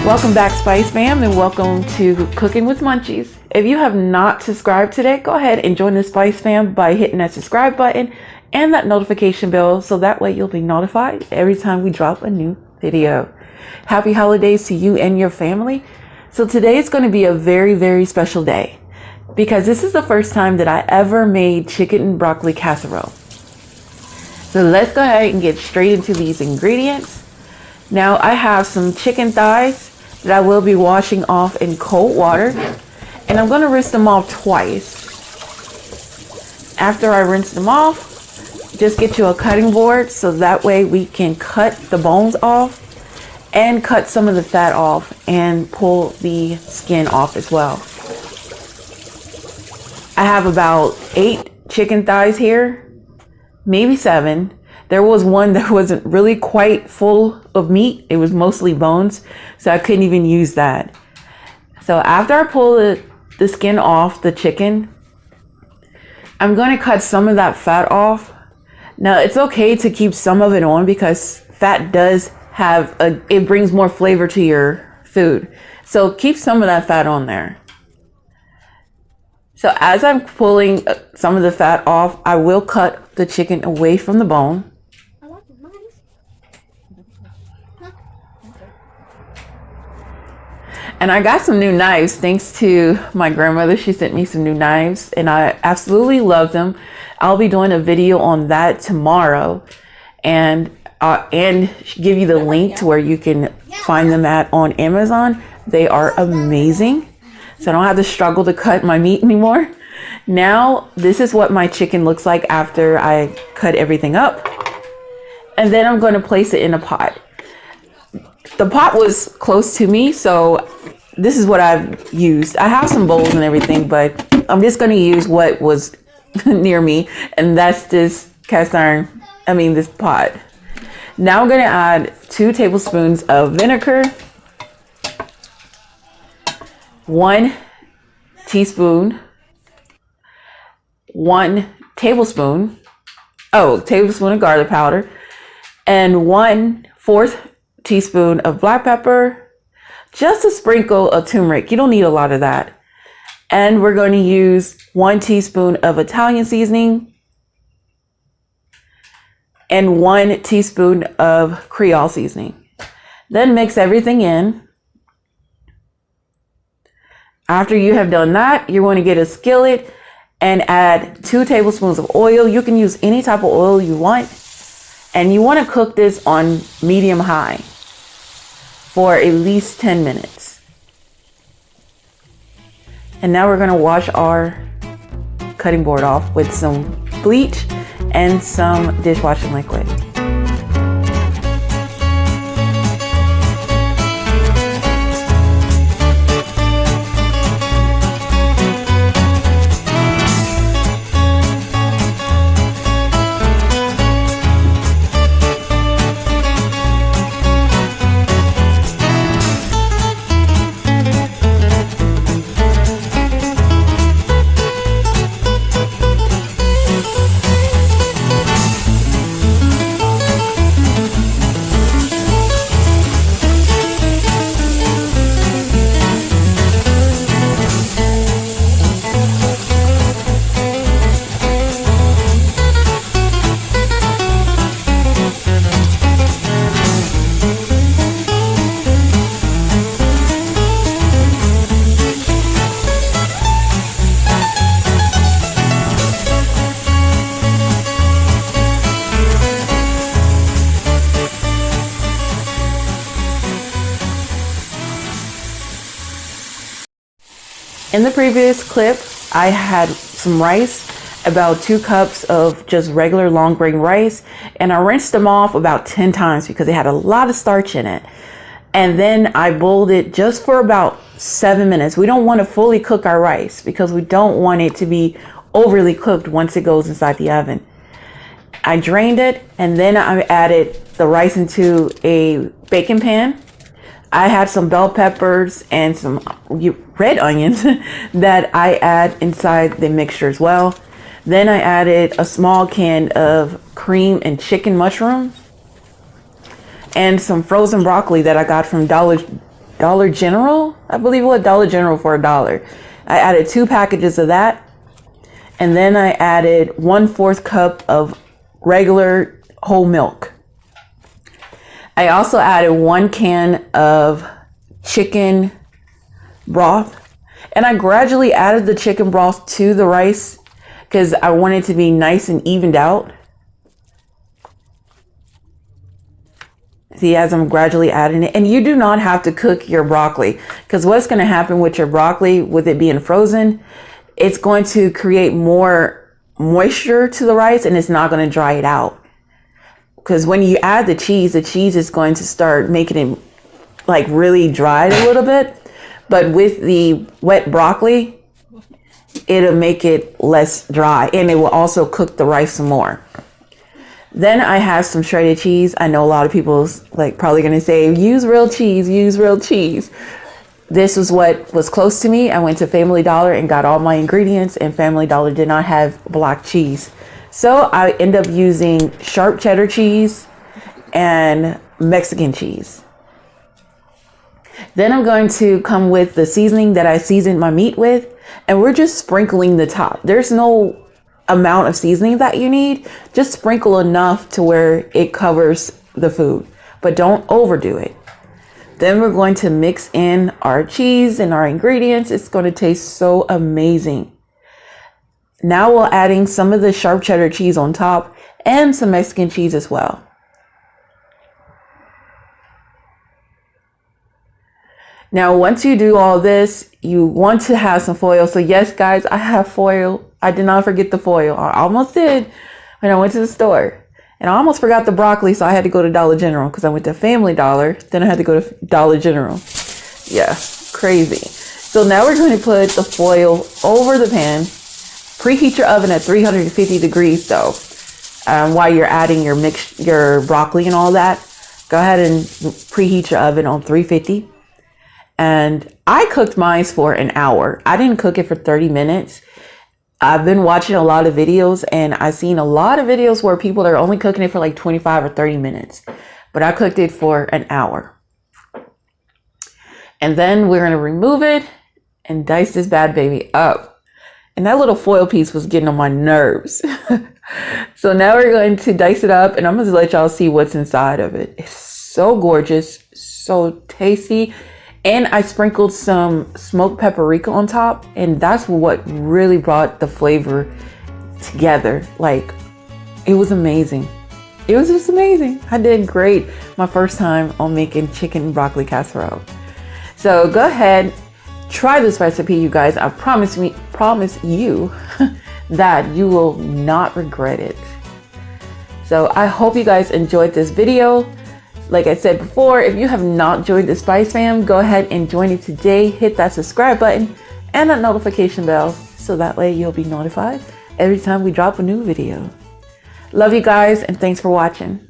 Welcome back, Spice Fam, and welcome to Cooking with Munchies. If you have not subscribed today, go ahead and join the Spice Fam by hitting that subscribe button and that notification bell so that way you'll be notified every time we drop a new video. Happy holidays to you and your family. So today is going to be a very, very special day because this is the first time that I ever made chicken and broccoli casserole. So let's go ahead and get straight into these ingredients. Now I have some chicken thighs that I will be washing off in cold water, and I'm going to rinse them off twice. After I rinse them off, just get you a cutting board so that way we can cut the bones off and cut some of the fat off and pull the skin off as well. I have about 8 chicken thighs here, maybe 7. There was one that wasn't really quite full of meat. It was mostly bones, so I couldn't even use that. So after I pull the skin off the chicken, I'm going to cut some of that fat off. Now, it's okay to keep some of it on because fat does have it brings more flavor to your food. So keep some of that fat on there. So as I'm pulling some of the fat off, I will cut the chicken away from the bone. And I got some new knives thanks to my grandmother. She sent me some new knives and I absolutely love them. I'll be doing a video on that tomorrow and give you the link to where you can find them on Amazon. They are amazing. So I don't have to struggle to cut my meat anymore. Now, this is what my chicken looks like after I cut everything up. And then I'm going to place it in a pot. The pot was close to me, so this is what I've used. I have some bowls and everything, but I'm just going to use what was near me, and that's this this pot. Now I'm going to add 2 tablespoons of vinegar, 1 tablespoon of garlic powder, and 1/4 teaspoon of black pepper, just a sprinkle of turmeric. You don't need a lot of that. And we're going to use 1 teaspoon of Italian seasoning and 1 teaspoon of creole seasoning. Then mix everything in. After you have done that, you're going to get a skillet and add 2 tablespoons of oil. You can use any type of oil you want. And you want to cook this on medium high for at least 10 minutes. And now we're going to wash our cutting board off with some bleach and some dishwashing liquid. In the previous clip, I had some rice, about 2 cups of just regular long grain rice, and I rinsed them off about 10 times because they had a lot of starch in it. And then I boiled it just for about 7 minutes. We don't want to fully cook our rice because we don't want it to be overly cooked once it goes inside the oven. I drained it and then I added the rice into a baking pan. I had some bell peppers and some red onions that I add inside the mixture as well. Then I added a small can of cream and chicken mushrooms and some frozen broccoli that I got from Dollar Dollar General. I believe it was Dollar General for $1. I added 2 packages of that. And then I added 1/4 cup of regular whole milk. I also added 1 can of chicken broth. And I gradually added the chicken broth to the rice because I want it to be nice and evened out. See, as I'm gradually adding it. And you do not have to cook your broccoli, because what's going to happen with your broccoli, with it being frozen, it's going to create more moisture to the rice and it's not going to dry it out. Because when you add the cheese is going to start making it like really dried a little bit. But with the wet broccoli, it'll make it less dry, and it will also cook the rice some more. Then I have some shredded cheese. I know a lot of people's like probably going to say, use real cheese, use real cheese. This was what was close to me. I went to Family Dollar and got all my ingredients, and Family Dollar did not have black cheese. So I end up using sharp cheddar cheese and Mexican cheese. Then I'm going to come with the seasoning that I seasoned my meat with, and we're just sprinkling the top. There's no amount of seasoning that you need. Just sprinkle enough to where it covers the food, but don't overdo it. Then we're going to mix in our cheese and our ingredients. It's going to taste so amazing. Now we're adding some of the sharp cheddar cheese on top and some Mexican cheese as well. Now, once you do all this, you want to have some foil. So yes, guys, I have foil. I did not forget the foil. I almost did when I went to the store. And I almost forgot the broccoli, so I had to go to Dollar General because I went to Family Dollar. Then I had to go to Dollar General. Yeah, crazy. So now we're going to put the foil over the pan. Preheat your oven at 350 degrees though. While you're adding your broccoli and all that, go ahead and preheat your oven on 350. And I cooked mine for an hour. I didn't cook it for 30 minutes. I've been watching a lot of videos, and I've seen a lot of videos where people are only cooking it for like 25 or 30 minutes. But I cooked it for an hour. And then we're going to remove it and dice this bad baby up. And that little foil piece was getting on my nerves. So now we're going to dice it up, and I'm going to let y'all see what's inside of it. It's so gorgeous, so tasty. And I sprinkled some smoked paprika on top, and that's what really brought the flavor together. Like, it was amazing. It was just amazing. I did great my first time on making chicken and broccoli casserole. So go ahead, try this recipe, you guys. I promise you that you will not regret it. So I hope you guys enjoyed this video. Like I said before, if you have not joined the Spice Fam, go ahead and join it today. Hit that subscribe button and that notification bell so that way you'll be notified every time we drop a new video. Love you guys, and thanks for watching.